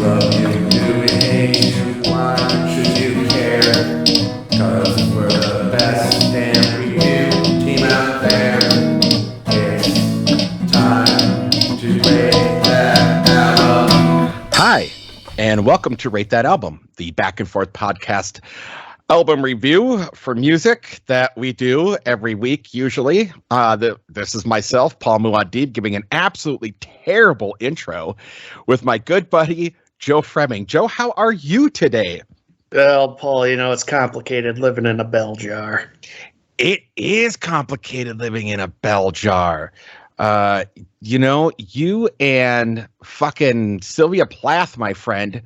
love you? Do we hate you? Why should you care? 'Cause we're the best damn review team out there. It's time to rate that album. Hi, and welcome to Rate That Album, the back and forth podcast album review for music that we do every week, usually. This is myself, Paul Muad'Dib, giving an absolutely terrible intro with my good buddy, Joe Fremming. Joe, how are you today? Well, Paul, it's complicated living in a bell jar. It is complicated living in a bell jar. You and fucking Sylvia Plath, my friend,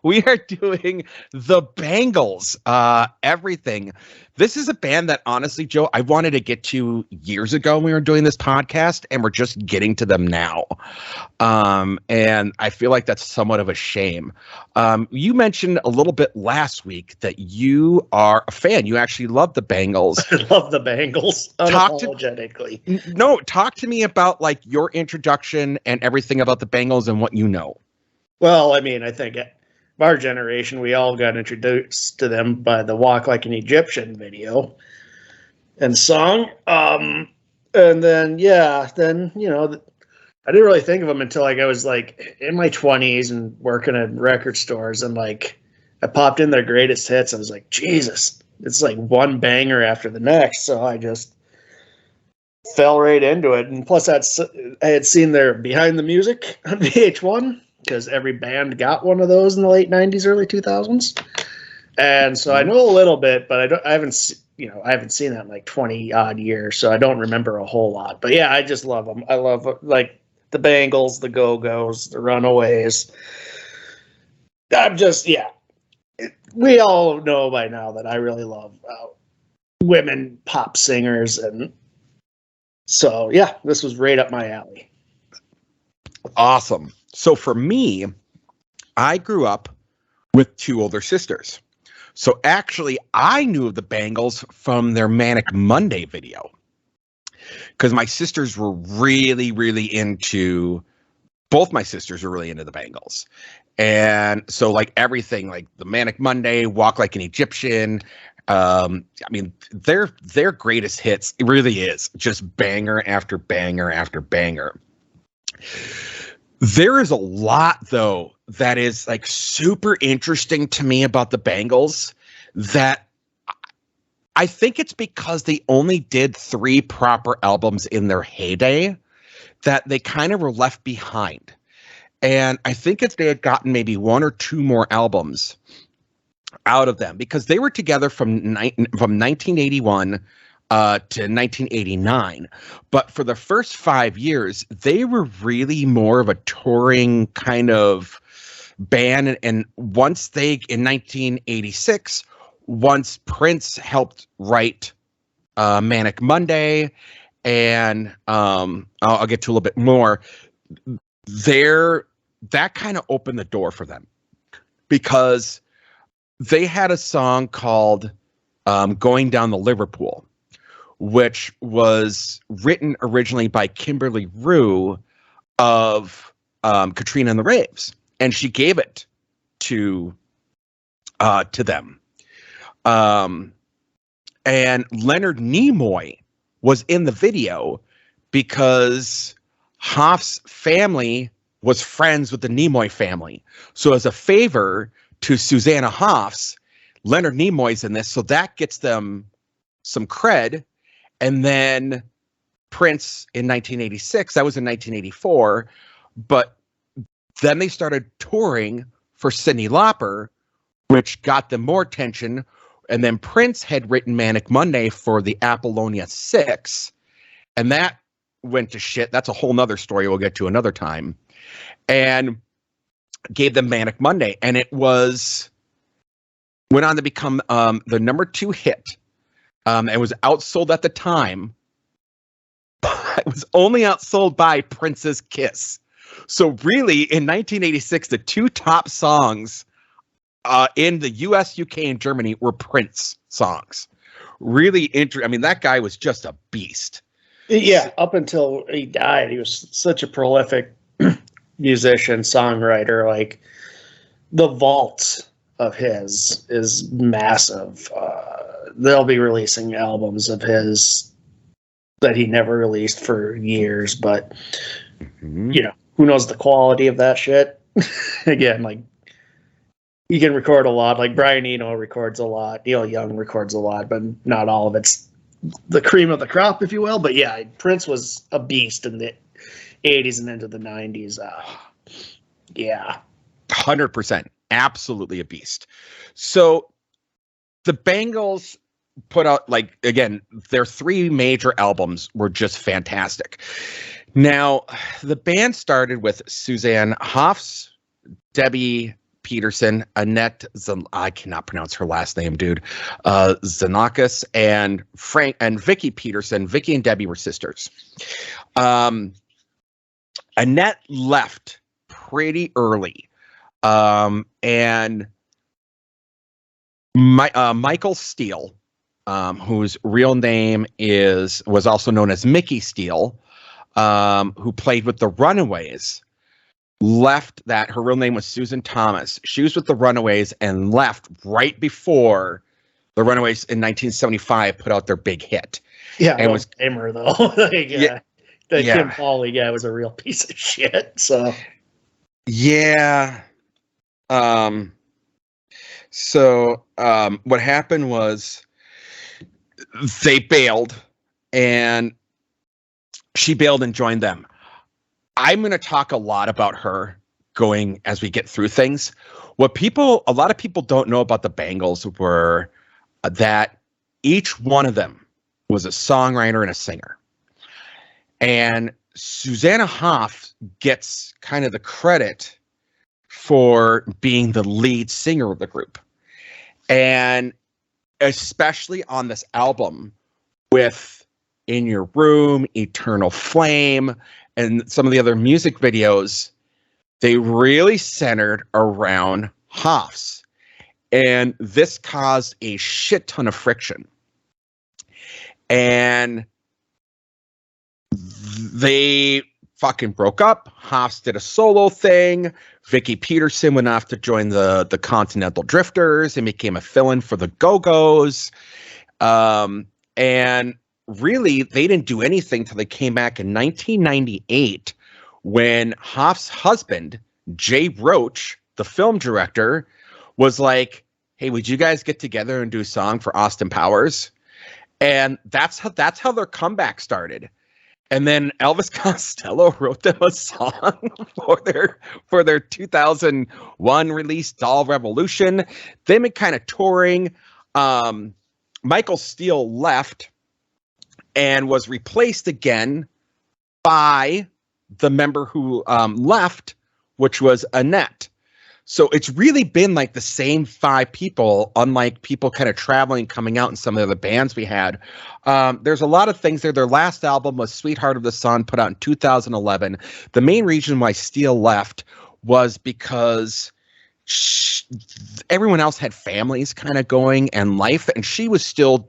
we are doing the Bangles, everything. This is a band that, honestly, Joe, I wanted to get to years ago when we were doing this podcast, and we're just getting to them now. And I feel like that's somewhat of a shame. You mentioned a little bit last week that you are a fan. You actually love the Bangles. I love the Bangles, unapologetically. Talk to me about like your introduction and everything about the Bangles and what you know. Well, I think our generation, we all got introduced to them by the Walk Like an Egyptian video and song. And then, I didn't really think of them until I was in my 20s and working at record stores, and I popped in their greatest hits. I was like, Jesus, it's one banger after the next. So I just fell right into it. And plus I had seen their Behind the Music on VH1, because every band got one of those in the late 90s, early 2000s. And so I know a little bit, but I haven't seen that in 20 odd years, so I don't remember a whole lot. But yeah, I just love them. I love the Bangles, the Go-Go's, the Runaways. We all know by now that I really love women pop singers, and so yeah, this was right up my alley. Awesome. So for me, I grew up with two older sisters. So actually, I knew of the Bangles from their Manic Monday video, because my sisters were really, really into, both my sisters were really into the Bangles. And so everything, the Manic Monday, Walk Like an Egyptian, their greatest hits, it really is just banger after banger after banger. There is a lot, though, that is super interesting to me about the Bangles, that I think it's because they only did 3 proper albums in their heyday that they kind of were left behind. And I think if they had gotten maybe 1 or 2 more albums out of them, because they were together from 1981 to 1989. But for the first 5 years, they were really more of a touring kind of band. And once in 1986, once Prince helped write Manic Monday, and I'll get to a little bit more, that kind of opened the door for them, because they had a song called Going Down the Liverpool, which was written originally by Kimberly Rue of Katrina and the Raves, and she gave it to them. And Leonard Nimoy was in the video because Hoff's family was friends with the Nimoy family. So as a favor to Susanna Hoffs, Leonard Nimoy's in this, so that gets them some cred. And then Prince in 1986, that was in 1984, but then they started touring for Cyndi Lauper, which got them more attention. And then Prince had written Manic Monday for the Apollonia 6, and that went to shit. That's a whole nother story we'll get to another time. And gave them Manic Monday, and it went on to become the number 2 hit. It was outsold at the time. It was only outsold by Prince's Kiss. So really, in 1986, the 2 top songs in the US, UK, and Germany were Prince songs. Really interesting. That guy was just a beast. Yeah, up until he died, he was such a prolific musician, songwriter. Like the vault of his is massive. They'll be releasing albums of his that he never released for years, but you know, who knows the quality of that shit? Again, like you can record a lot. Like Brian Eno records a lot, Neil Young records a lot, but not all of it's the cream of the crop, if you will. But yeah, Prince was a beast in the 80s and into the 90s. Yeah. 100%. Absolutely a beast. So the Bangles put out, like, again, their 3 major albums were just fantastic. Now, the band started with Suzanne Hoffs, Debbie Peterson, Annette, I cannot pronounce her last name, dude, Zanakis, and Frank and Vicky Peterson. Vicky and Debbie were sisters. Annette left pretty early. And Michael Steele, whose real name was also known as Mickey Steele, who played with the Runaways, left that. Her real name was Susan Thomas. She was with the Runaways and left right before the Runaways in 1975 put out their big hit. Yeah, and was Kramer though. Like, the Kim Pauly guy was a real piece of shit. So yeah. So what happened was they bailed, and she bailed and joined them. I'm going to talk a lot about her going as we get through things. A lot of people don't know about the Bangles were that each one of them was a songwriter and a singer. And Susanna Hoff gets kind of the credit for being the lead singer of the group. And especially on this album with In Your Room, Eternal Flame, and some of the other music videos, they really centered around Hoffs. And this caused a shit ton of friction. And they fucking broke up. Hoffs did a solo thing. Vicky Peterson went off to join the Continental Drifters and became a fill-in for the Go-Go's. And really, they didn't do anything till they came back in 1998 when Hoff's husband, Jay Roach, the film director, was like, hey, would you guys get together and do a song for Austin Powers? And that's how their comeback started. And then Elvis Costello wrote them a song for their 2001 release, Doll Revolution. They've been kind of touring. Michael Steele left and was replaced again by the member who left, which was Annette. So it's really been like the same 5 people, unlike people kind of traveling, coming out in some of the other bands we had. There's a lot of things there. Their last album was Sweetheart of the Sun, put out in 2011. The main reason why Steele left was because everyone else had families kind of going and life, and she was still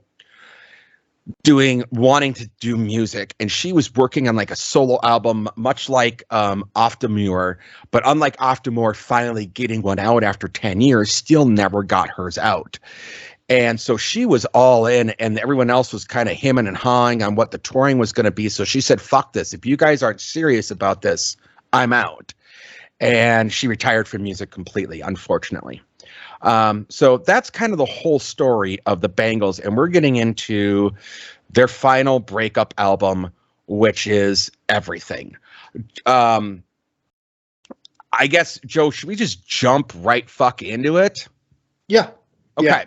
wanting to do music, and she was working on like a solo album, much like Oftamur, but unlike Oftamur finally getting one out after 10 years, still never got hers out. And so she was all in, and everyone else was kind of hemming and hawing on what the touring was going to be. So she said, fuck this. If you guys aren't serious about this, I'm out. And she retired from music completely, unfortunately. So that's kind of the whole story of the Bangles, and we're getting into their final breakup album, which is Everything. I guess, Joe, should we just jump right fuck into it? Yeah. Okay. Yeah.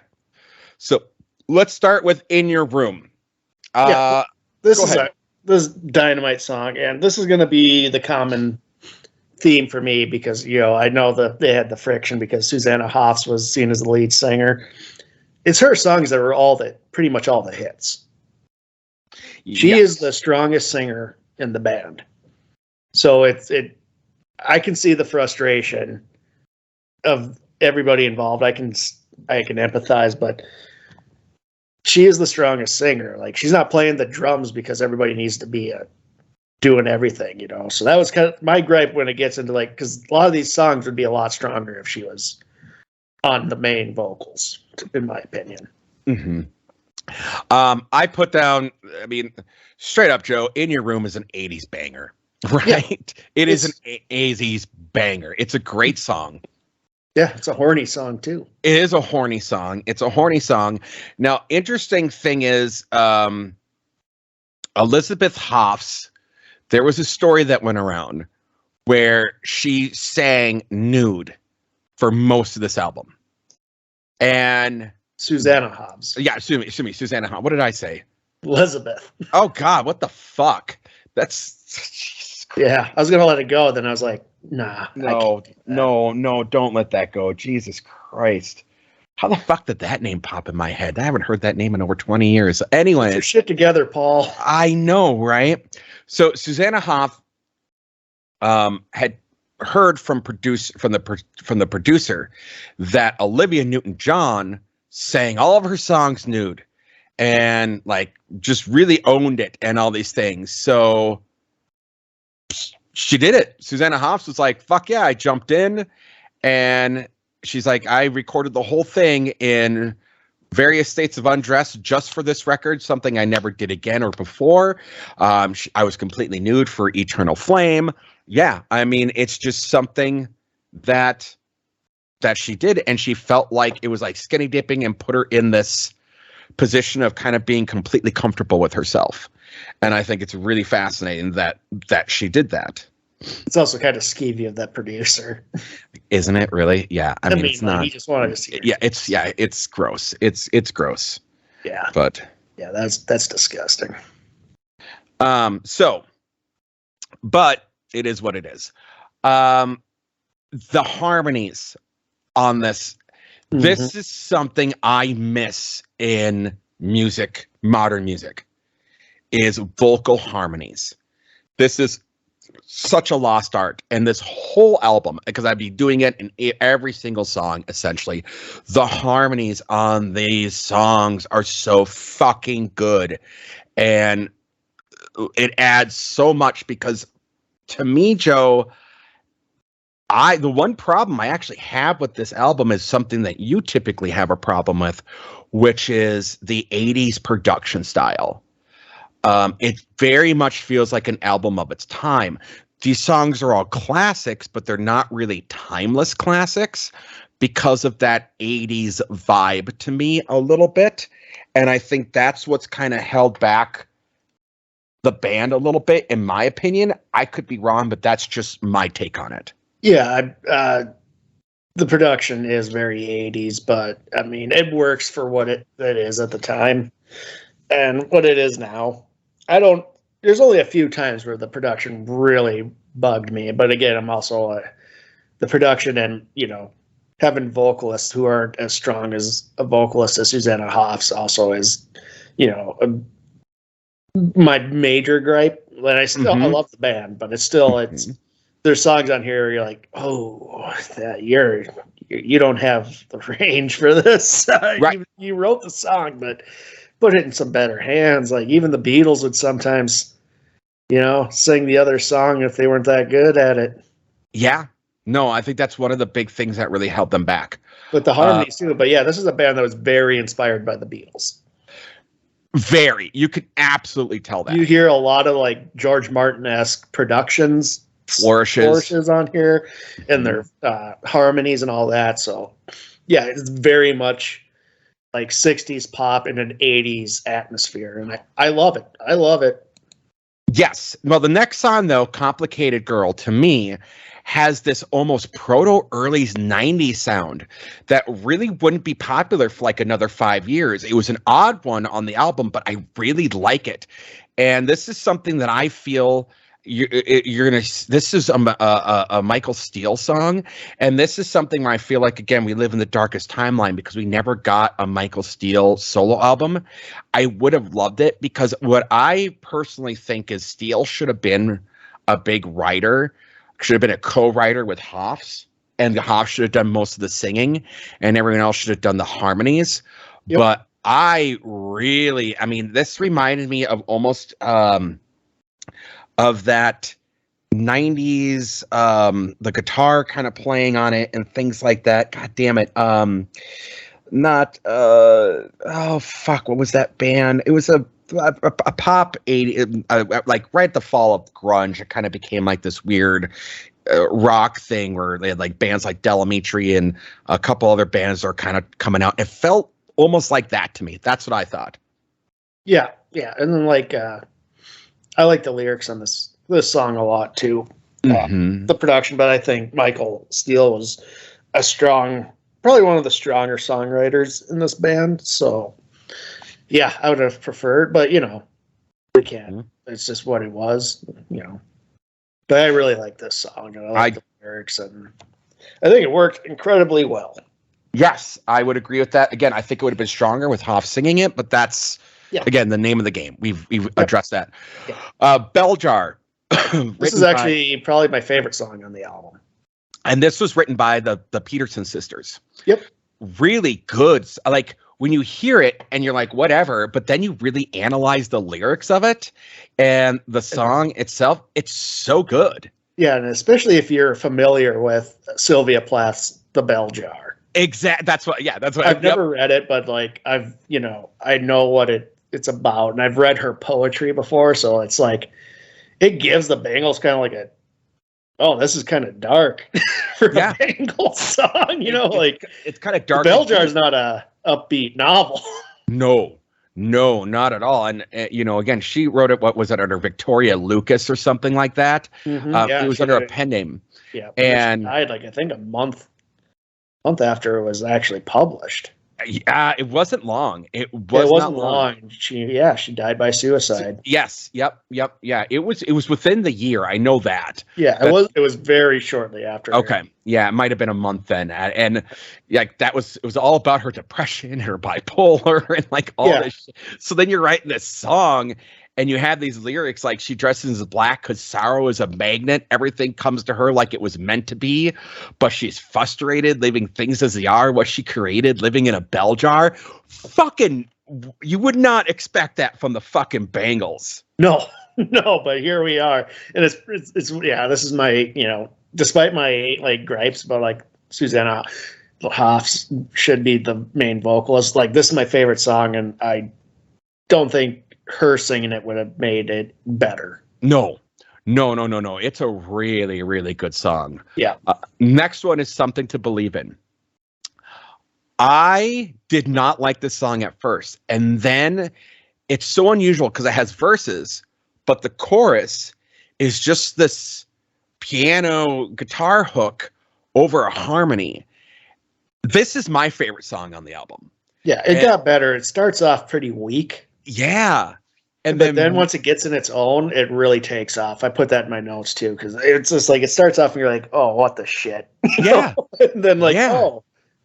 So let's start with In Your Room. This is Dynamite song, and this is going to be the common theme for me because, you know, I know that they had the friction because Susanna Hoffs was seen as the lead singer. It's her songs that were pretty much all the hits. She is the strongest singer in the band. So I can see the frustration of everybody involved. I can empathize, but she is the strongest singer. Like, she's not playing the drums because everybody needs to be doing everything, you know. So that was kind of my gripe when it gets into like, because a lot of these songs would be a lot stronger if she was on the main vocals, in my opinion. Mm-hmm. I put down, I mean, straight up, Joe, In Your Room is an 80s banger, right? Yeah. It is an 80s banger. It's a great song. Yeah, it's a horny song too. It is a horny song. It's a horny song. Now, interesting thing is, Elizabeth Hoffs, there was a story that went around where she sang nude for most of this album. And Susanna Hobbs. Yeah, excuse me, Susanna Hobbs. What did I say? Elizabeth. Oh God, what the fuck? That's yeah. I was gonna let it go, then I was like, nah. No, don't let that go. Jesus Christ. How the fuck did that name pop in my head? I haven't heard that name in over 20 years. Anyway. Get your shit together, Paul. I know, right? So Susanna Hoff had heard from the producer that Olivia Newton-John sang all of her songs nude and like just really owned it and all these things. So she did it. Susanna Hoffs was like, fuck yeah, I jumped in, and she's like, I recorded the whole thing in various states of undress just for this record, something I never did again or before. I was completely nude for Eternal Flame. Yeah, I mean, it's just something that she did, and she felt like it was like skinny dipping and put her in this position of kind of being completely comfortable with herself. And I think it's really fascinating that she did that. It's also kind of skeevy of that producer, isn't it? Really? Yeah. I mean, it's like not. He just wanted to see. It's gross. It's gross. Yeah. But yeah, that's disgusting. So, but it is what it is. The harmonies on this. Mm-hmm. This is something I miss in music, modern music, is vocal harmonies. This is such a lost art, and this whole album, because I'd be doing it in every single song, essentially, the harmonies on these songs are so fucking good, and it adds so much, because to me, Joe, the one problem I actually have with this album is something that you typically have a problem with, which is the 80s production style. It very much feels like an album of its time. These songs are all classics, but they're not really timeless classics because of that 80s vibe to me a little bit. And I think that's what's kind of held back the band a little bit, in my opinion. I could be wrong, but that's just my take on it. Yeah, the production is very 80s, but I mean, it works for what it is at the time and what it is now. There's only a few times where the production really bugged me, but again, I'm also the production and, you know, having vocalists who aren't as strong as a vocalist as Susanna Hoffs also is, you know, my major gripe. And I still, I love the band, but it's there's songs on here where you're like, oh, you don't have the range for this. Right. You wrote the song, but put it in some better hands. Like even the Beatles would sometimes, you know, sing the other song if they weren't that good at it. Yeah. No, I think that's one of the big things that really held them back. But the harmonies too. But yeah, this is a band that was very inspired by the Beatles. Very. You could absolutely tell that. You hear a lot of like George Martin-esque productions, flourishes on here, and their harmonies and all that. So yeah, it's very much like 60s pop in an 80s atmosphere, and I love it. I love it. Yes. Well, the next song, though, Complicated Girl, to me, has this almost proto-early 90s sound that really wouldn't be popular for like another 5 years. It was an odd one on the album, but I really like it. And this is something that I feel you're gonna. This is a Michael Steele song, and this is something where I feel like, again, we live in the darkest timeline because we never got a Michael Steele solo album. I would have loved it, because what I personally think is Steele should have been a big writer, should have been a co-writer with Hoffs, and Hoffs should have done most of the singing, and everyone else should have done the harmonies. Yep. But I mean, this reminded me of almost of that 90s, the guitar kind of playing on it and things like that. God damn it. Not oh fuck, what was that band? It was a pop 80, like right at the fall of grunge. It kind of became like this weird rock thing where they had like bands like Delamitri and a couple other bands are kind of coming out. It felt almost like that to me. That's what I thought. Yeah, and then like I like the lyrics on this song a lot too. The production, but I think Michael Steele was probably one of the stronger songwriters in this band. So yeah, I would have preferred, but we can't. It's just what it was, But I really like this song, and I like the lyrics, and I think it worked incredibly well. Yes, I would agree with that. Again, I think it would have been stronger with Hoff singing it, but that's again the name of the game. We've addressed that. Yeah. Bell Jar. This is actually probably my favorite song on the album. And this was written by the Peterson sisters. Yep. Really good. Like when you hear it and you're like, whatever, but then you really analyze the lyrics of it and the song itself, it's so good. Yeah, and especially if you're familiar with Sylvia Plath's The Bell Jar. Exactly. That's what I've never read it, but like I know what it's about, and I've read her poetry before, so it's like it gives the Bangles kind of like this is kind of dark for a Bangles song, like it's kind of dark. The Bell Jar is not a upbeat novel. No, not at all. And again, she wrote it. What was it, under Victoria Lucas or something like that? It was under a pen name. Yeah, and she died like I think a month after it was actually published. It wasn't long. It wasn't long. She died by suicide. Yes. Yep. Yeah. It was within the year. I know that. Yeah, it was very shortly after. Okay. Yeah, it might have been a month then. And like it was all about her depression and her bipolar and like all this shit. So then you're writing this song and you have these lyrics like she dresses in black because sorrow is a magnet. Everything comes to her like it was meant to be, but she's frustrated, leaving things as they are, what she created, living in a bell jar. Fucking, you would not expect that from the fucking Bangles. No, but here we are. And it's this is my, despite my like gripes about like Susanna Hoff should be the main vocalist, like this is my favorite song, and I don't think her singing it would have made it better. No. It's a really, really good song. Yeah. Next one is Something to Believe In. I did not like this song at first. And then it's so unusual because it has verses, but the chorus is just this piano guitar hook over a harmony. This is my favorite song on the album. Yeah, it got better. It starts off pretty weak. Yeah. But then once it gets in its own, it really takes off. I put that in my notes too, because it's just like it starts off and you're like, oh, what the shit? Yeah. And then oh,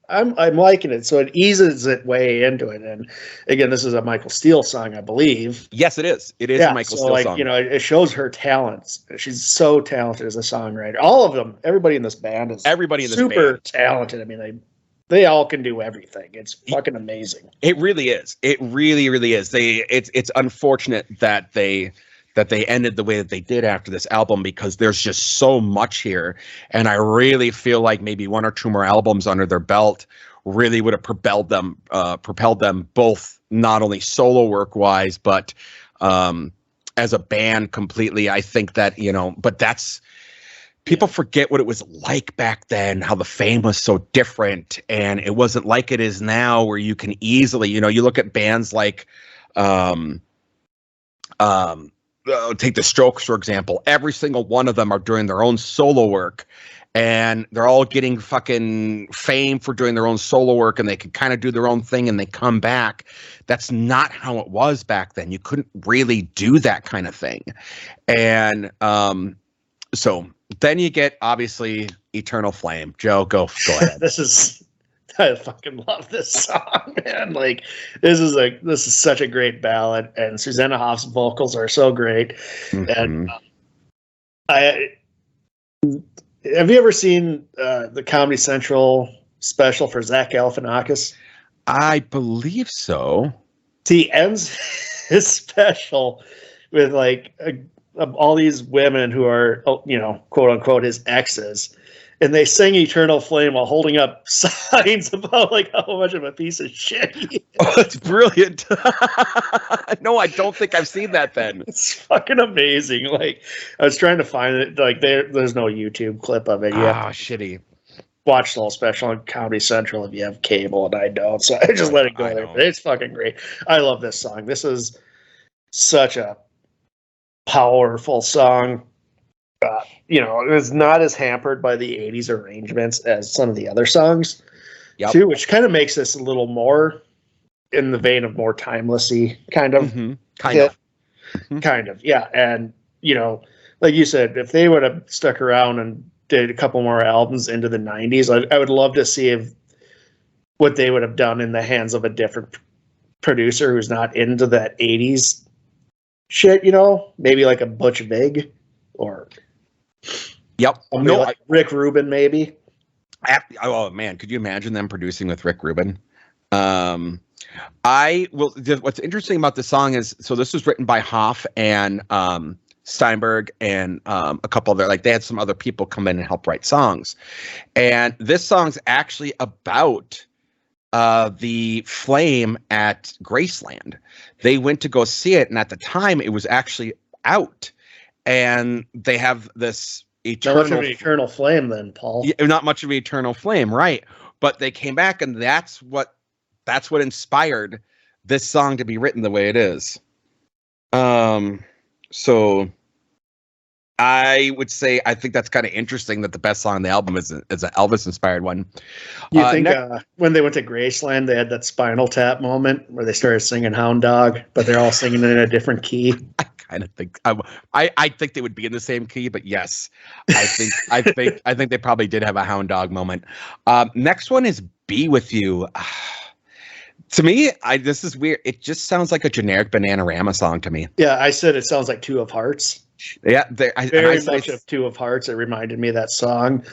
I'm liking it. So it eases it way into it. And again, this is a Michael Steele song, I believe. Yes, it is. It is a Michael Steele song. It shows her talents. She's so talented as a songwriter. All of them, everybody in this band is super talented. I mean, they all can do everything. It's fucking amazing. It really is. It really, really is. It's unfortunate that they ended the way that they did after this album, because there's just so much here. And I really feel like maybe one or two more albums under their belt really would have propelled them both, not only solo work wise, but as a band completely. I think that, but that's, people forget what it was like back then, how the fame was so different, and it wasn't like it is now, where you can easily, you look at bands like, take the Strokes, for example. Every single one of them are doing their own solo work, and they're all getting fucking fame for doing their own solo work, and they can kind of do their own thing and they come back. That's not how it was back then. You couldn't really do that kind of thing. And so then you get, obviously, Eternal Flame. Joe, go ahead. I fucking love this song, man. Like, this is such a great ballad, and Susanna Hoff's vocals are so great. Mm-hmm. And have you ever seen the Comedy Central special for Zach Galifianakis? I believe so. He ends his special with like of all these women who are, quote unquote, his exes, and they sing "Eternal Flame" while holding up signs about like how much of a piece of shit he is. Oh, that's brilliant. No, I don't think I've seen that then. It's fucking amazing. Like, I was trying to find it. Like, there's no YouTube clip of it. You have to Shitty. watch the whole special on Comedy Central if you have cable, and I don't. So I just let it go there. But it's fucking great. I love this song. This is such a powerful song. It's not as hampered by the 80s arrangements as some of the other songs, too, which kind of makes this a little more in the vein of more timelessy kind of. Mm-hmm. Kind of, yeah. And, like you said, if they would have stuck around and did a couple more albums into the 90s, I would love to see what they would have done in the hands of a different producer who's not into that 80s shit, maybe like a Butch Vig or like Rick Rubin, maybe. Oh man, could you imagine them producing with Rick Rubin? What's interesting about the song is, so this was written by Hoff and Steinberg and a couple other, like they had some other people come in and help write songs, and this song's actually about the flame at Graceland. They went to go see it, and at the time it was actually out, and they have this eternal flame then, Paul. Yeah, not much of an eternal flame, right? But they came back, and that's what inspired this song to be written the way it is. So I would say I think that's kind of interesting that the best song on the album is an Elvis inspired one. You think when they went to Graceland, they had that Spinal Tap moment where they started singing Hound Dog, but they're all singing in a different key? I kind of think I think they would be in the same key, but yes, I think they probably did have a Hound Dog moment. Next one is "Be With You." To me, this is weird. It just sounds like a generic Bananarama song to me. Yeah, I said it sounds like Two of Hearts. Yeah, very much of Two of Hearts. It reminded me of that song.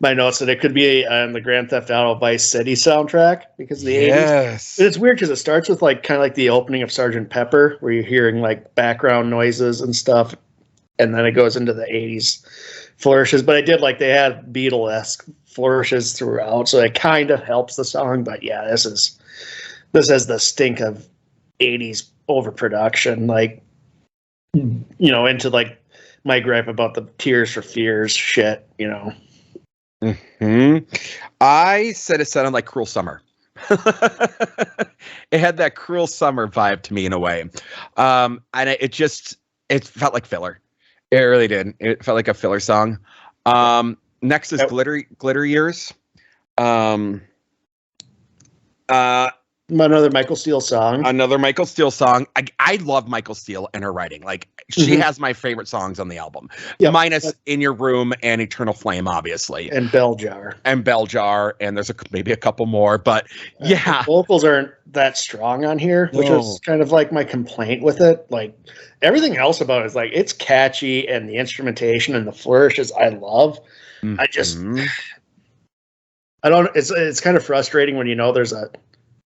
My notes said it could be on the Grand Theft Auto Vice City soundtrack because of the 80s. It's weird because it starts with like kind of like the opening of Sgt. Pepper, where you're hearing like background noises and stuff, and then it goes into the 80s flourishes. But I did like they had Beatle-esque flourishes throughout, so it kind of helps the song. But yeah, this has the stink of 80s overproduction, like, into like my gripe about the Tears for Fears shit, Mm-hmm. I said it sounded like Cruel Summer. It had that Cruel Summer vibe to me in a way. And it felt like filler. It really did. It felt like a filler song. Next is Glitter Years. Another Michael Steele song. I love Michael Steele and her writing. Like, she has my favorite songs on the album. Yep. Minus In Your Room and Eternal Flame, obviously. And Bell Jar. And there's maybe a couple more. But yeah. The vocals aren't that strong on here, which was kind of like my complaint with it. Like, everything else about it is like, it's catchy, and the instrumentation and the flourishes I love. Mm-hmm. It's kind of frustrating when there's a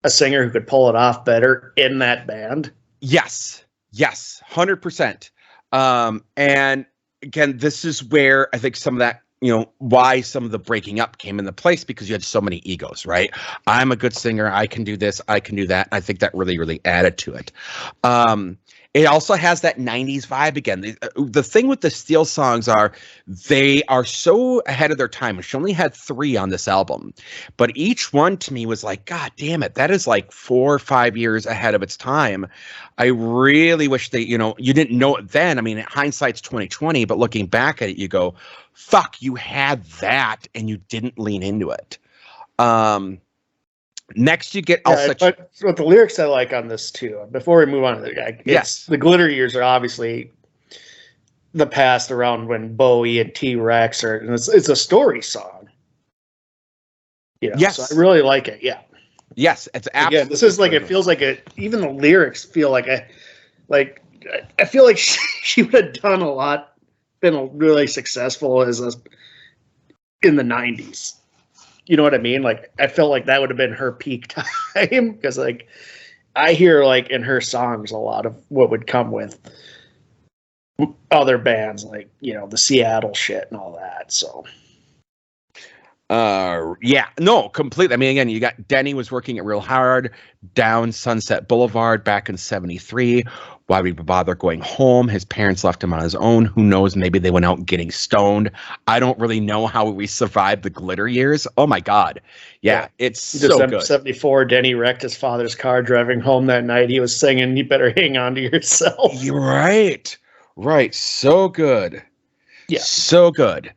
singer who could pull it off better in that band. Yes, 100%. And again, this is where I think some of that, why some of the breaking up came into place, because you had so many egos, right? I'm a good singer. I can do this. I can do that. I think that really, really added to it. It also has that 90s vibe again. The thing with the Steele songs they are so ahead of their time. She only had 3 on this album, but each one to me was like, God damn it, that is like 4 or 5 years ahead of its time. I really wish they, you didn't know it then. I mean, hindsight's 2020, but looking back at it, you go, fuck, you had that and you didn't lean into it. Next, you get but the lyrics I like on this too. Before we move on, the Glitter Years are obviously the past around when Bowie and T-Rex are, and it's a story song. Yes, so I really like it. Yeah, yes, it's absolutely. Again, this is like it feels like even the lyrics feel like I feel like she would have done a lot, been really successful in the 90s. You know what I mean? Like, I felt like that would have been her peak time, because like I hear like in her songs a lot of what would come with other bands like, the Seattle shit and all that. So yeah, no, completely. I mean, again, you got Denny was working it real hard down Sunset Boulevard back in 73. Why would we bother going home? His parents left him on his own. Who knows? Maybe they went out getting stoned. I don't really know how we survived the glitter years. Oh my God. Yeah, it's so good. 74, Denny wrecked his father's car driving home that night. He was singing, "You better hang on to yourself." You're right. Right. So good. Yeah. So good.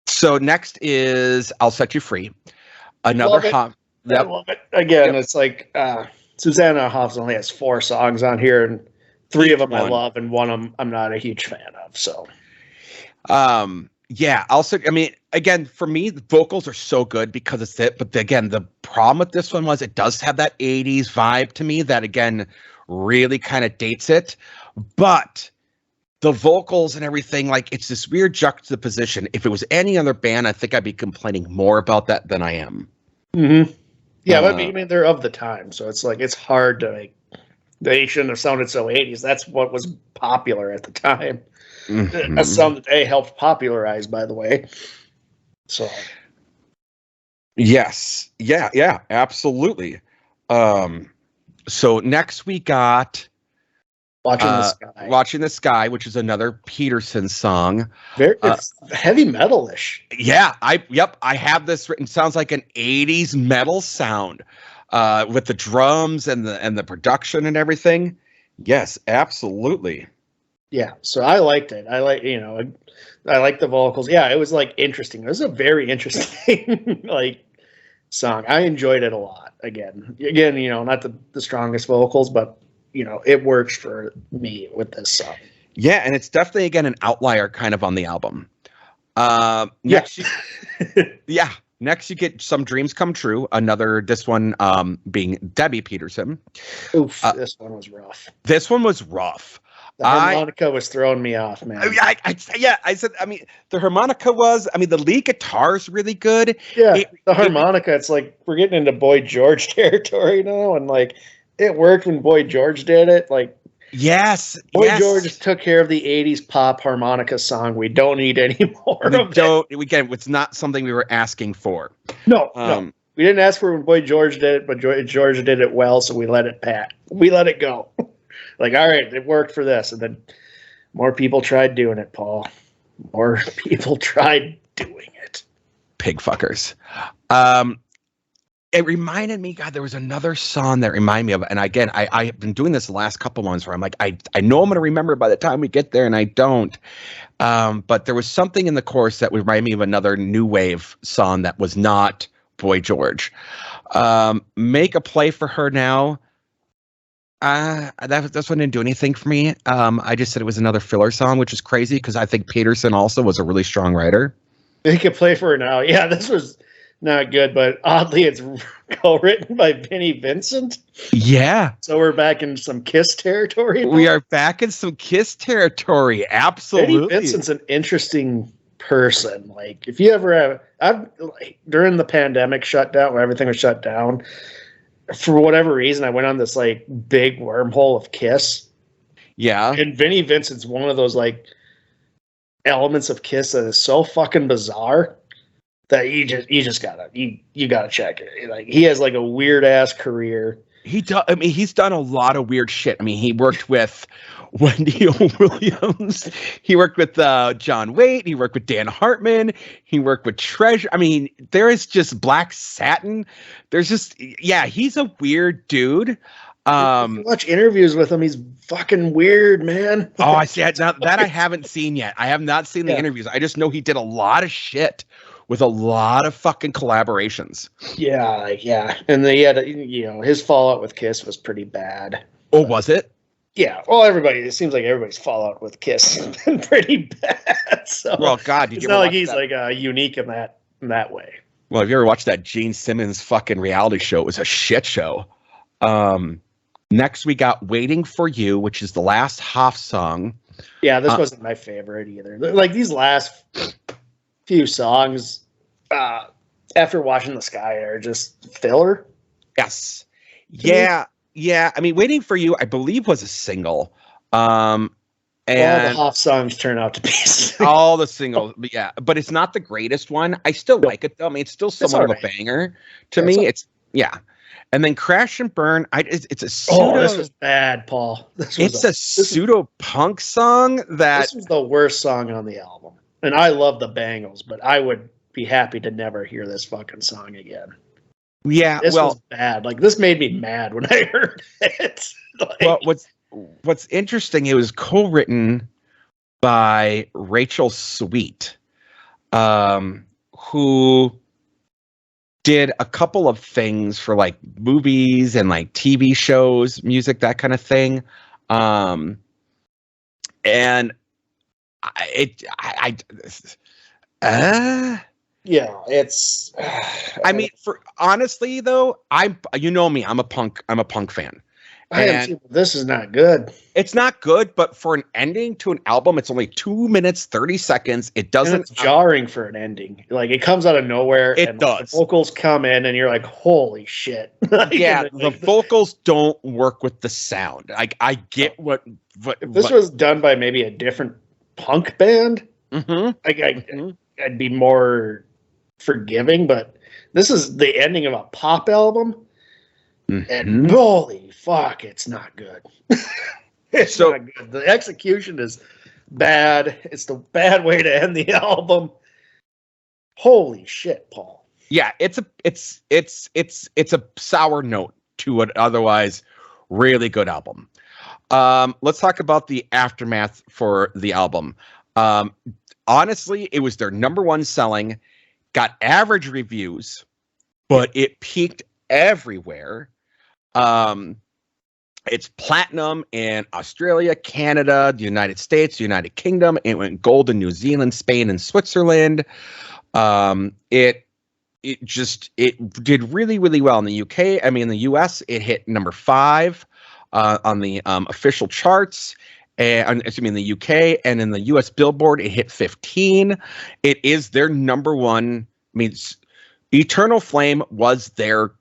So next is "I'll Set You Free." Another Hoff. I love it. Again, It's like Susanna Hoffs only has 4 songs on here, and 3 of them I love, and one of them I'm not a huge fan of. So, yeah, also, I mean, again, for me, the vocals are so good because it's it. But again, the problem with this one was it does have that 80s vibe to me that, again, really kind of dates it. But the vocals and everything, like, it's this weird juxtaposition. If it was any other band, I think I'd be complaining more about that than I am. Mm-hmm. Yeah, but I mean, they're of the time, so it's like it's hard to make. They shouldn't have sounded so 80s. That's what was popular at the time. Mm-hmm. A sound that they helped popularize, by the way. So, yes, yeah, absolutely. So next we got Watching the Sky, which is another Peterson song. It's heavy metal-ish. Yeah, I have this written. Sounds like an 80s metal sound with the drums and the production and everything. Yes, absolutely. Yeah, so I liked it. I like the vocals. Yeah, it was like interesting. It was a very interesting like song. I enjoyed it a lot. Again, not the strongest vocals, but it works for me with this song. Yeah, and it's definitely, again, an outlier kind of on the album. Next you get Some Dreams Come True. This one being Debbie Peterson. Oof, this one was rough. The harmonica was throwing me off, man. I said, I mean, the harmonica the lead guitar's really good. Yeah, the harmonica, it's like we're getting into Boy George territory now, and like it worked when Boy George did it. Like, yes, Boy George took care of the 80s pop harmonica song. We don't need any more of it. It's not something we were asking for. No. We didn't ask for it when Boy George did it, but George did it well, so we let it go. Like, all right, it worked for this. And then more people tried doing it, Paul. More people tried doing it. Pig fuckers. It reminded me, God, there was another song that reminded me of it. And again, I've been doing this the last couple months where I'm like, I know I'm going to remember by the time we get there, and I don't. But there was something in the chorus that reminded me of another new wave song that was not Boy George. Make a Play for Her Now. That one didn't do anything for me. I just said it was another filler song, which is crazy because I think Peterson also was a really strong writer. Make a Play for Her Now. Yeah, this was not good, but oddly, it's co-written by Vinnie Vincent. Yeah. So we're back in some Kiss territory. We are back in some Kiss territory. Absolutely. Vinnie Vincent's an interesting person. Like, if you ever have, during the pandemic shutdown, when everything was shut down, for whatever reason, I went on this like big wormhole of Kiss. Yeah. And Vinnie Vincent's one of those like elements of Kiss that is so fucking bizarre that you just gotta check it. Like, he has like a weird ass career. He's done a lot of weird shit. I mean, he worked with Wendy O. Williams. He worked with John Waite. He worked with Dan Hartman. He worked with Treasure. I mean, there is just Black Satin. There's just, he's a weird dude. Watch interviews with him. He's fucking weird, man. Oh, I see. Now that I haven't seen yet. I have not seen the interviews. I just know he did a lot of shit with a lot of fucking collaborations. Yeah. And he had, his fallout with Kiss was pretty bad. Oh, was it? Yeah. Well, it seems like everybody's fallout with Kiss has been pretty bad. So, well, God, it's not like he's unique in that way. Well, have you ever watched that Gene Simmons fucking reality show? It was a shit show. Next, we got Waiting for You, which is the last Hoff song. Yeah, this wasn't my favorite either. Like, these last few songs, after Watching the Sky, are just filler. Yes. Yeah. yeah, I mean, Waiting for You, I believe, was a single. All the And Hoff songs turn out to be. all the singles, but yeah, but it's not the greatest one. I still like it though. I mean, it's still somewhat all of a right. banger to me. It's yeah. And then Crash and Burn, it's a pseudo. Oh, this was bad, Paul. It's a pseudo punk song that This was the worst song on the album. And I love the Bangles, but I would be happy to never hear this fucking song again. yeah. This Well, was bad. Like, this made me mad when I heard it. Like, well, what's interesting? It was co-written by Rachel Sweet, who did a couple of things for like movies and like TV shows, music, that kind of thing. And yeah, it's. I mean, for honestly though, you know me, I'm a punk fan. I am too, this is not good. It's not good, but for an ending to an album, it's only 2 minutes 30 seconds. It doesn't. And it's jarring for an ending. Like, it comes out of nowhere. It and does. The vocals come in, and you're like, "Holy shit!" Yeah, the vocals don't work with the sound. I get what if this was done by maybe a different punk band, mm-hmm. I'd be more forgiving. But this is the ending of a pop album. And holy fuck, it's not good. It's not good. The execution is bad. It's the bad way to end the album. Holy shit, Paul. Yeah, it's a sour note to an otherwise really good album. Let's talk about the aftermath for the album. Honestly, it was their number one selling, got average reviews, but it peaked everywhere. It's platinum in Australia, Canada, the United States, the United Kingdom. It went gold in New Zealand, Spain, and Switzerland. It did really, really well in the UK. I mean, in the US, it hit number 5 on the official charts. And in the UK, and in the US Billboard, it hit 15. It is their number one. I mean, Eternal Flame was their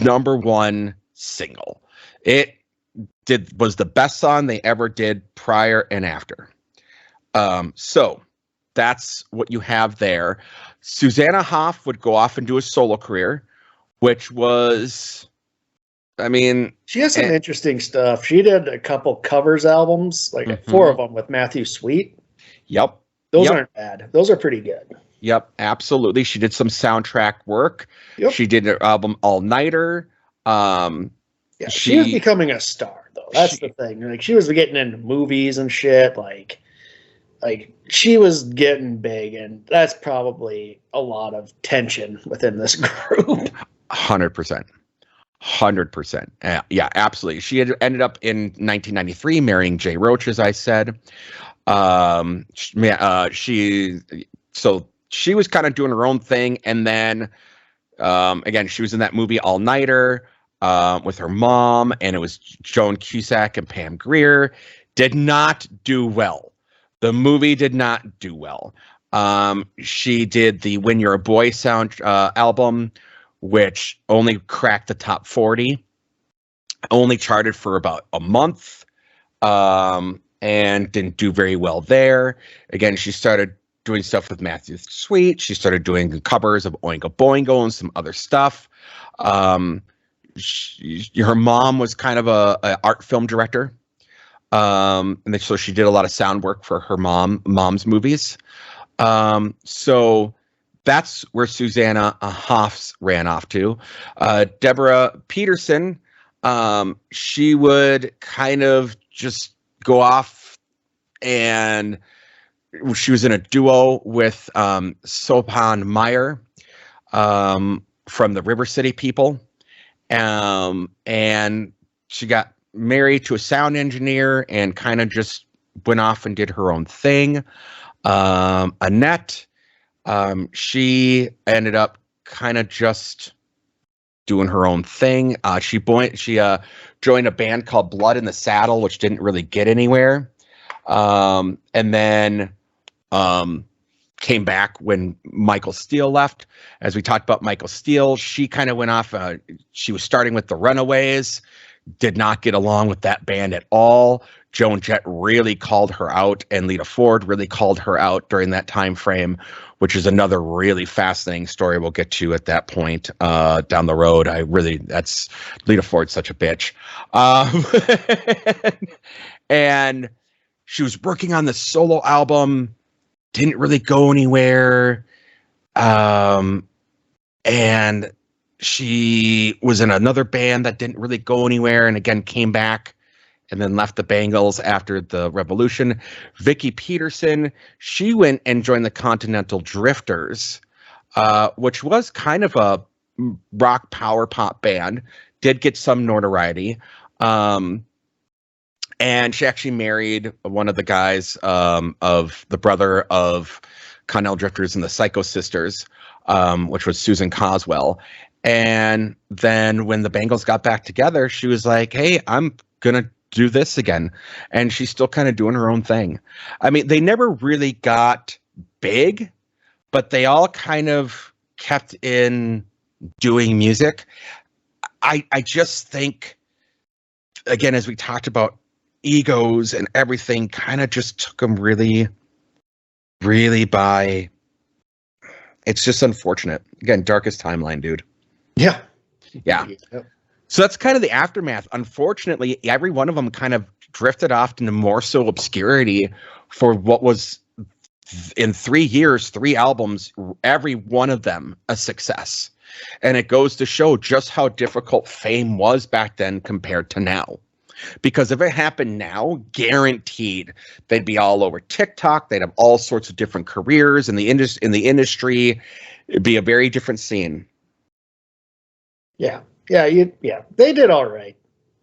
number one single. It was the best song they ever did prior and after. So that's what you have there. Susanna Hoff would go off and do a solo career, which was, I mean, she has some interesting stuff. She did a couple covers albums, like 4 of them with Matthew Sweet. Yep. Those aren't bad. Those are pretty good. Yep, absolutely. She did some soundtrack work. Yep. She did her album All Nighter. Yeah, she was becoming a star, though. That's the thing. Like, she was getting into movies and shit. Like she was getting big, and that's probably a lot of tension within this group. 100%. 100%. Yeah, absolutely. She had ended up in 1993 marrying Jay Roach, as I said. She was kind of doing her own thing, and then again, she was in that movie All Nighter with her mom, and it was Joan Cusack and Pam Grier. Did not do well. The movie did not do well. She did the When You're a Boy album, which only cracked the top 40, only charted for about a month, and didn't do very well there. Again, she started doing stuff with Matthew Sweet. She started doing covers of Oingo Boingo and some other stuff. Her mom was kind of a art film director. So she did a lot of sound work for her mom's movies. So that's where Susanna Hoffs ran off to. Deborah Peterson, she would kind of just go off, and she was in a duo with Sopan Meyer from the River City People. And she got married to a sound engineer and kind of just went off and did her own thing. Annette, she ended up kind of just doing her own thing. She joined a band called Blood in the Saddle, which didn't really get anywhere. And then came back when Michael Steele left. As we talked about Michael Steele, she kind of went off. She was starting with the Runaways, did not get along with that band at all. Joan Jett really called her out, and Lita Ford really called her out during that time frame, which is another really fascinating story we'll get to at that point down the road. That's Lita Ford's such a bitch. And she was working on the solo album, didn't really go anywhere. And she was in another band that didn't really go anywhere, and again came back and then left the Bangles after the Revolution. Vicky Peterson, she went and joined the Continental Drifters, which was kind of a rock power pop band, did get some notoriety. And she actually married one of the guys of the brother of Continental Drifters and the Psycho Sisters, which was Susan Coswell. And then when the Bangles got back together, she was like, hey, I'm going to do this again. And she's still kind of doing her own thing. I mean, they never really got big, but they all kind of kept in doing music. I just think, again, as we talked about, egos and everything kind of just took them really, really by. It's just unfortunate. Again, darkest timeline, dude. Yeah. Yeah. So that's kind of the aftermath. Unfortunately, every one of them kind of drifted off into more so obscurity for what was, in 3 years, 3 albums, every one of them a success. And it goes to show just how difficult fame was back then compared to now. Because if it happened now, guaranteed they'd be all over TikTok. They'd have all sorts of different careers in the industry. It'd be a very different scene. Yeah. They did all right.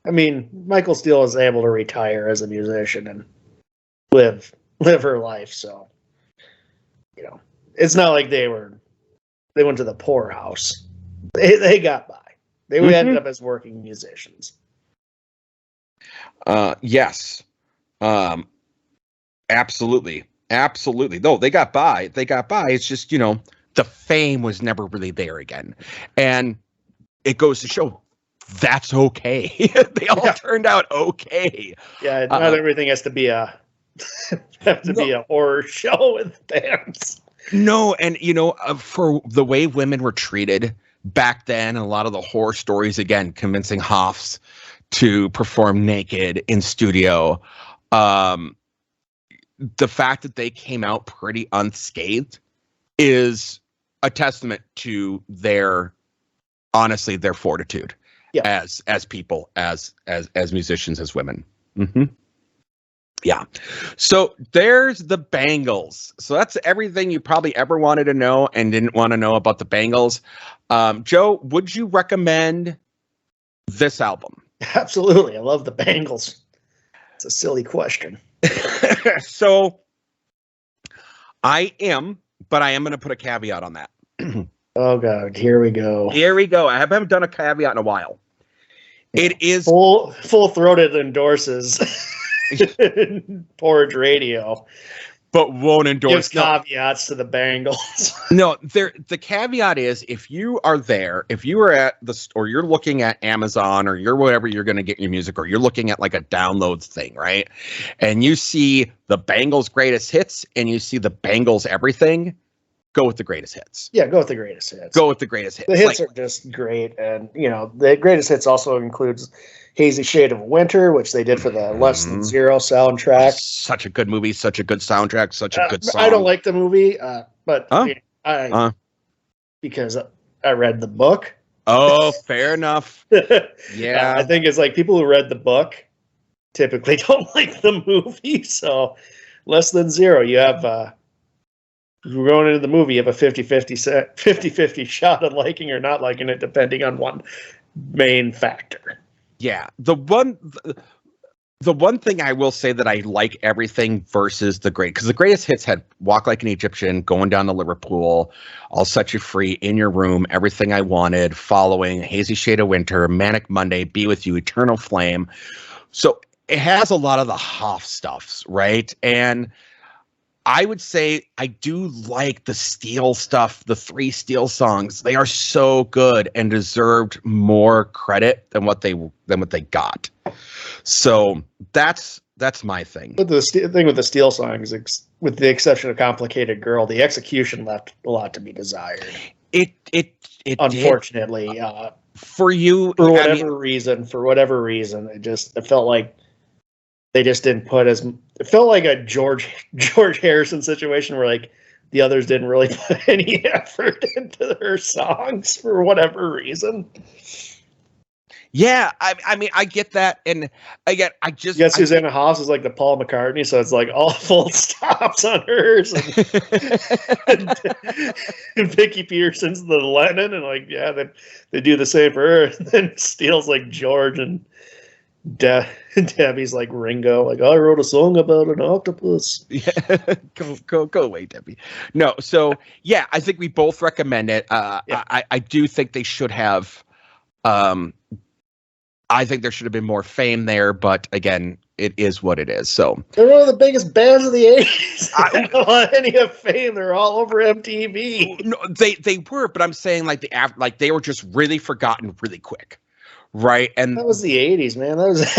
I mean, Michael Steele was able to retire as a musician and live her life. So, it's not like they went to the poorhouse. They got by. They ended up as working musicians. Yes. Absolutely. No, they got by. It's just, the fame was never really there again. And it goes to show that's okay. They all turned out okay. Yeah, not everything has to be be a horror show with bands. No, and for the way women were treated back then, a lot of the horror stories, again, convincing Hoffs to perform naked in studio. The fact that they came out pretty unscathed is a testament to their fortitude as people, as musicians, as women. Mm-hmm. Yeah. So there's the Bangles. So that's everything you probably ever wanted to know and didn't want to know about the Bangles. Joe, would you recommend this album? Absolutely. I love the Bangles. It's a silly question. So I am going to put a caveat on that. Oh God, here we go. I haven't done a caveat in a while. It is full-throated endorses Porridge Radio, but won't endorse. Gives caveats to the Bangles. No, the caveat is if you are at the store, you're looking at Amazon or you're wherever you're going to get your music, or you're looking at like a downloads thing, right? And you see the Bangles greatest hits and you see the Bangles everything. Go with the greatest hits. Yeah, go with the greatest hits. The hits are just great. And, the greatest hits also includes Hazy Shade of Winter, which they did for the Less Than Zero soundtrack. Such a good movie, such a good soundtrack, such a good song. I don't like the movie, but because I read the book. Oh, fair enough. Yeah. I think it's like people who read the book typically don't like the movie. So Less Than Zero, you have... going into the movie, you have a 50-50 shot of liking or not liking it, depending on one main factor. Yeah. The one thing I will say that I like everything versus because the greatest hits had Walk Like an Egyptian, Going Down to Liverpool, I'll Set You Free, In Your Room, Everything I Wanted, Following, Hazy Shade of Winter, Manic Monday, Be With You, Eternal Flame. So it has a lot of the Hoff stuffs, right? And I would say I do like the Steel stuff, the 3 Steel songs. They are so good and deserved more credit than what they got. So that's my thing. But the thing with the Steel songs, with the exception of "Complicated Girl," the execution left a lot to be desired. It Unfortunately, for you, for whatever reason, it felt like they just didn't put as. It felt like a George Harrison situation where like the others didn't really put any effort into their songs for whatever reason. Yeah, I mean, I get that, and I just guess Susanna Hoffs is like the Paul McCartney, so it's like all full stops on hers, and Vicky Peterson's the Lennon, and like they do the same for her. And then Steele's like George, and Debbie's like Ringo, like I wrote a song about an octopus. Yeah, go away, Debbie. No, so yeah, I think we both recommend it. I do think they should have. I think there should have been more fame there, but again, it is what it is. So they're one of the biggest bands of the 80s. They don't want any of fame. They're all over MTV. No, they were, but I'm saying like they were just really forgotten really quick, right? And that was the 80s, man. That was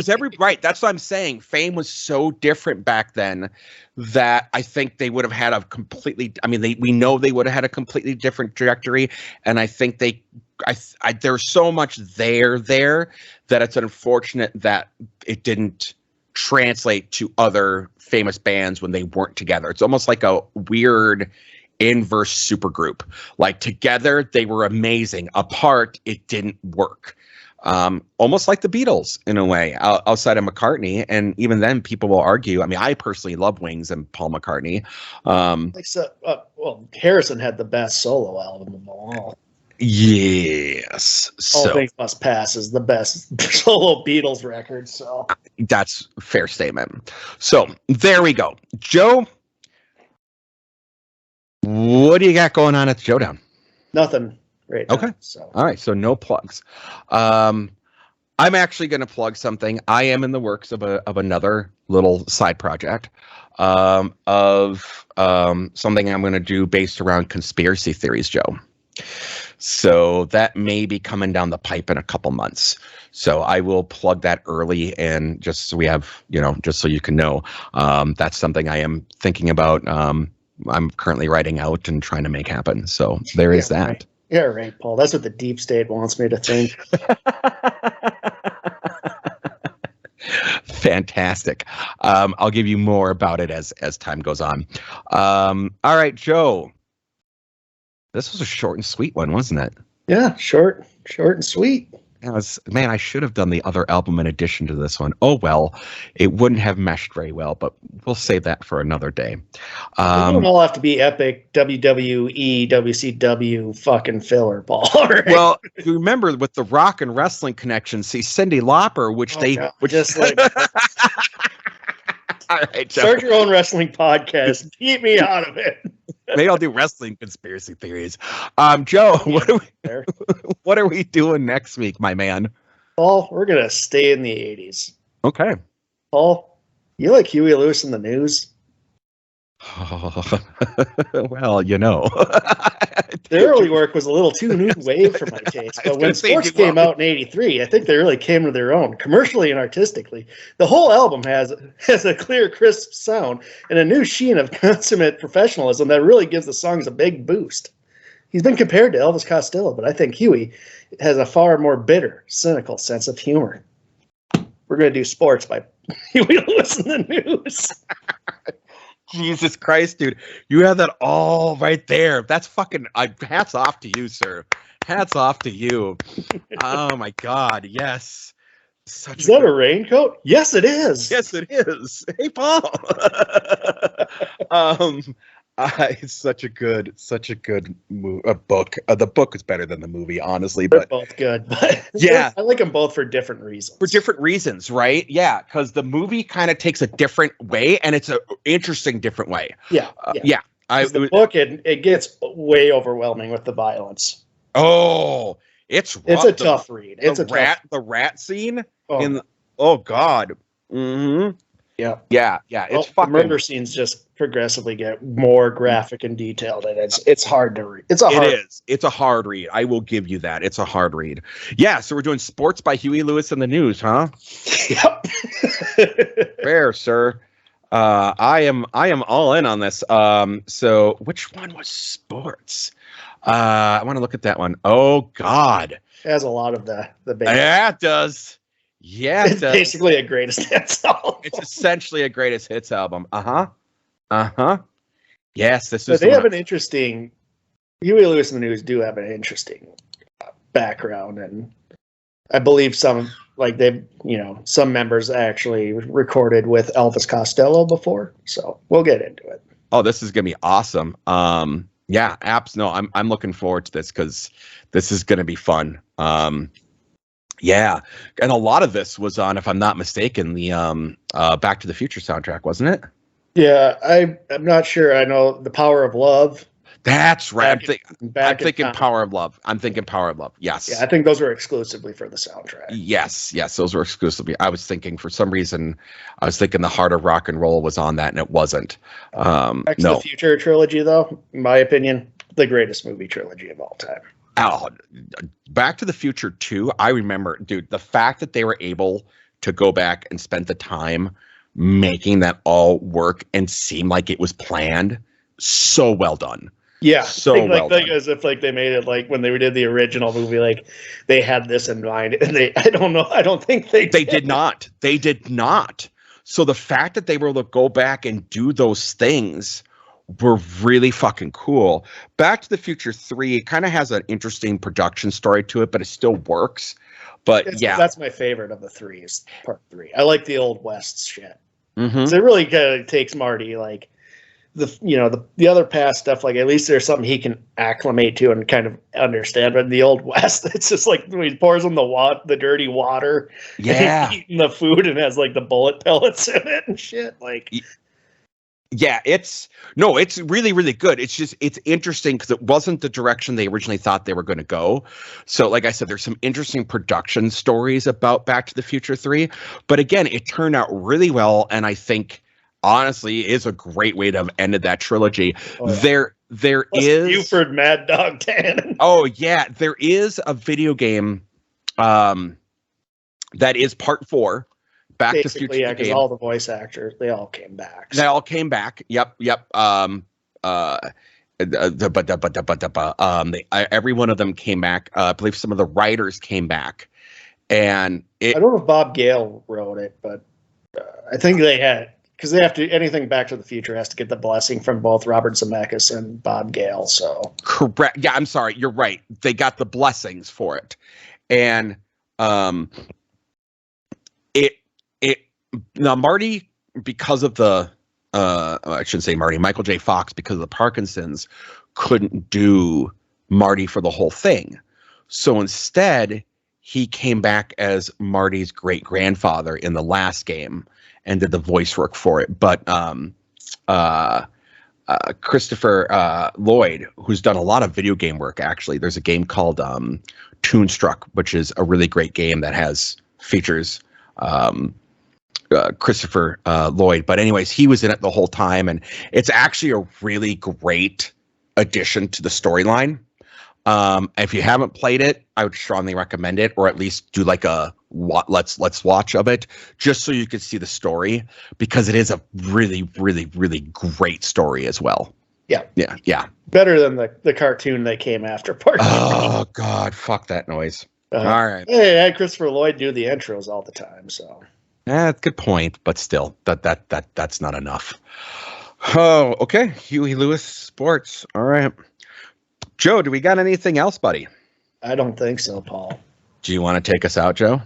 everybody. Right. That's what I'm saying. Fame was so different back then that I think they would have had a completely. I mean, we know they would have had a completely different trajectory, and I think there's so much there that it's unfortunate that it didn't translate to other famous bands when they weren't together. It's almost like a weird inverse supergroup. Like together they were amazing. Apart it didn't work. Almost like the Beatles in a way, outside of McCartney, and even then people will argue. I mean, I personally love Wings and Paul McCartney. Well, Harrison had the best solo album of all. Yes. All Things Must Pass is the best solo Beatles record. So that's a fair statement. So there we go. Joe, what do you got going on at the Showdown? Nothing right now. Okay. So all right. So no plugs. I'm actually going to plug something. I am in the works of another little side project of something I'm going to do based around conspiracy theories, Joe. So that may be coming down the pipe in a couple months. So I will plug that early, and just so we have, just so you can know, that's something I am thinking about. I'm currently writing out and trying to make happen. So there is that. Right. Yeah, right, Paul. That's what the deep state wants me to think. Fantastic. I'll give you more about it as time goes on. All right, Joe. This was a short and sweet one, wasn't it? Yeah, short and sweet. Man, I should have done the other album in addition to this one. Oh, well, it wouldn't have meshed very well, but we'll save that for another day. They don't all have to be epic WWE, WCW fucking filler, Paul. Right? Well, you remember with the rock and wrestling connection, see Cyndi Lauper, which just like... All right, Joe. Start your own wrestling podcast. Keep me out of it. Maybe I'll do wrestling conspiracy theories. Joe, what are we doing next week, my man? Paul, we're gonna stay in the 80s. Okay. Paul, you like Huey Lewis in the News? Well, their early work was a little too new wave for my taste, but when Sports came out in '83, I think they really came to their own commercially and artistically. The whole album has a clear, crisp sound and a new sheen of consummate professionalism that really gives the songs a big boost. He's been compared to Elvis Costello, but I think Huey has a far more bitter, cynical sense of humor. We're going to do Sports by Huey Lewis in the News. Jesus Christ, dude. You have that all right there. That's fucking hats off to you, sir. Hats off to you. Oh my God. Yes. Is that a raincoat? Yes, it is. Yes, it is. Hey, Paul. It's such a good book. The book is better than the movie, honestly. They're both good. But yeah, I like them both for different reasons. For different reasons, right? Yeah, because the movie kind of takes a different way, and it's an interesting different way. Yeah. The book it gets way overwhelming with the violence. Oh, it's a tough read. The rat scene. Oh God. Mm-hmm. Yeah. Yeah, it's The fucking. murder scenes just progressively get more graphic and detailed, and it's hard to read. It's a hard read. I will give you that. It's a hard read. Yeah, so we're doing sports by Huey Lewis and the News, huh? Yep. Fair, sir. I am all in on this. So which one was sports? I want to look at that one. Oh God. It has a lot of the basics. Yeah, it does. Yeah, it It's does. basically a greatest hits album. It's essentially a greatest hits album. Yes, this But is. they have an interesting. Huey Lewis and the News do have an interesting background, and I believe some some members actually recorded with Elvis Costello before. So we'll get into it. Oh, this is gonna be awesome. Yeah, apps. No, I'm looking forward to this because this is gonna be fun. Yeah, and a lot of this was on, if I'm not mistaken, the Back to the Future soundtrack, wasn't it? Yeah, I'm not sure. I know The Power of Love. That's right. I'm thinking time. Power of Love. I'm thinking Power of Love. Yes. Yeah, I think those were exclusively for the soundtrack. Yes, those were exclusively. I was thinking for some reason, the Heart of Rock and Roll was on that, and it wasn't. Back to the Future trilogy, though, in my opinion, the greatest movie trilogy of all time. Oh, Back to the Future 2, I remember, dude, the fact that they were able to go back and spend the time making that all work and seem like it was planned, so well done. Yeah, so well done. As if they made it like when they did the original movie, like they had this in mind, and I don't think they did not. They did not. So the fact that they were able to go back and do those things were really fucking cool. Back to the Future 3, it kind of has an interesting production story to it, but it still works. But that's my favorite of the three, is part 3. I like the Old West shit. Mm-hmm. So it really kind of takes Marty, like the other past stuff, like at least there's something he can acclimate to and kind of understand. But in the Old West, it's just like when he pours in the dirty water, yeah, and he's eating the food and has like the bullet pellets in it and shit. Like, yeah, it's really, really good. It's just, it's interesting because it wasn't the direction they originally thought they were going to go. So like I said, there's some interesting production stories about Back to the Future 3, but again, it turned out really well. And I think honestly is a great way to have ended that trilogy. Oh, yeah. There plus is Buford Mad Dog Tannen. Oh yeah, there is a video game that is part 4. Back to Future. Yeah, because all the voice actors, they all came back. They all came back. Yep. Every one of them came back. I believe some of the writers came back, and I don't know if Bob Gale wrote it, but I think they had, because they have to, anything Back to the Future has to get the blessing from both Robert Zemeckis and Bob Gale. So correct. Yeah, I'm sorry. You're right. They got the blessings for it, and now Marty, because of the I shouldn't say Marty, Michael J. Fox, because of the Parkinson's, couldn't do Marty for the whole thing. So instead, he came back as Marty's great grandfather in the last game and did the voice work for it. But Christopher Lloyd, who's done a lot of video game work, actually, there's a game called Toonstruck, which is a really great game that features Christopher Lloyd. But anyways, he was in it the whole time, and it's actually a really great addition to the storyline. If you haven't played it, I would strongly recommend it, or at least do like a let's watch of it, just so you can see the story, because it is a really, really, really great story as well. Yeah. Better than the cartoon that came after part 3. Oh God, fuck that noise. All right. Hey, I had Christopher Lloyd do the intros all the time, so. Good point, but still, that's not enough. Oh, okay. Huey Lewis Sports. All right. Joe, do we got anything else, buddy? I don't think so, Paul. Do you want to take us out, Joe?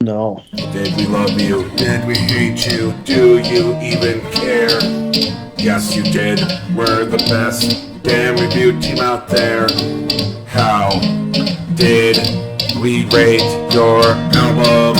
No. Did we love you? Did we hate you? Do you even care? Yes, you did. We're the best damn review team out there. How did we rate your album?